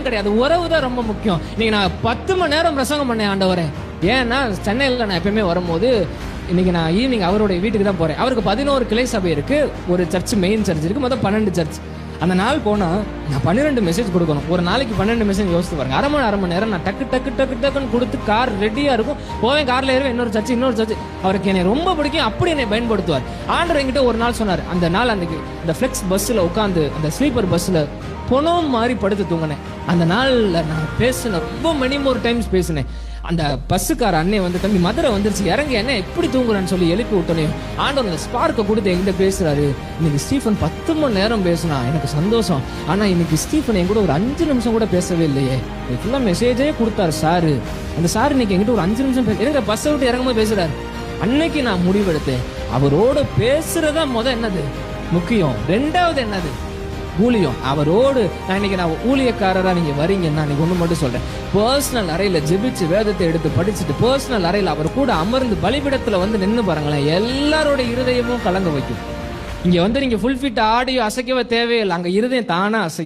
கிடையாது, உறவு தான் ரொம்ப முக்கியம். இன்னைக்கு நான் 10 மணி நேரம் பிரசங்கம் பண்ணேன் ஆண்டவரே. ஏன்னா சென்னையில் நான் எப்பயுமே வரும்போது இன்னைக்கு நான் ஈவினிங் அவருடைய வீட்டுக்கு தான் போறேன். அவருக்கு 11 கிளை சபை இருக்கு, ஒரு சர்ச் மெயின் சர்ச் இருக்கு, மொத்தம் 12 சர்ச். அந்த நாள் போனா நான் 12 மெசேஜ் கொடுக்கணும். ஒரு நாளைக்கு 12 மெசேஜ் யோசித்து பாருங்க. அரை மணி நேரம் நான் டக்குன்னு கொடுத்து கார் ரெடியா இருக்கும், போவேன், கார்ல ஏறுவேன், இன்னொரு சர்ச். அவருக்கு என்னை ரொம்ப பிடிக்கும், அப்படி என்னை பயன்படுத்துவார். ஆண்டவர் என்கிட்ட ஒரு நாள் சொன்னார், அந்த நாள் அன்னைக்கு இந்த ஃபிளெக்ஸ் பஸ்ல உட்காந்து அந்த ஸ்லீப்பர் பஸ்ல பொணம் மாதிரி படுத்து தூங்கினேன். அந்த நாள்ல நான் பேசினேன், ரொம்ப மெனி மோர் டைம்ஸ் பேசினேன். அந்த பஸ்ஸுக்கார அண்ணே வந்து, தம்பி மதுரை வந்துருச்சு, இறங்கி என்ன எப்படி தூங்குறேன்னு சொல்லி எழுப்பி விட்டோன்னே ஆண்டவர் அந்த ஸ்பார்க்கை கொடுத்து என்கிட்ட பேசுறாரு. இன்னைக்கு ஸ்டீஃபன் 10 மணி நேரம் பேசினா எனக்கு சந்தோஷம், ஆனா இன்னைக்கு ஸ்டீஃபன் என் கூட ஒரு 5 நிமிஷம் கூட பேசவே இல்லையே. ஃபுல்லா மெசேஜே கொடுத்தாரு சாரு. அந்த சார் இன்னைக்கு என்கிட்ட ஒரு 5 நிமிஷம் எனக்கு பஸ்ஸை விட்டு இறங்கும்போது பேசுறாரு. அன்னைக்கு நான் முடிவெடுத்தேன், அவரோட பேசுறதா என்னது முக்கியம், 2வது என்னது ஊழியம். அவரோடு நான் ஊழியக்காரரா நீங்க வரீங்கன்னா நீங்க ஒண்ணு மட்டும் சொல்றேன், பர்சனல் அறையில ஜெபிச்சு வேதத்தை எடுத்து படிச்சுட்டு பர்சனல் அறையில அவர் கூட அமர்ந்து பலிபிடத்துல வந்து நின்று பாருங்களேன், எல்லாரோட இருதயமும் கலங்க வைக்கும். இங்க வந்து நீங்க ஃபுல் ஃபிட் ஆடியோ அசைக்கவே தேவையில்லை, அங்க இருதயம் தானா அசை.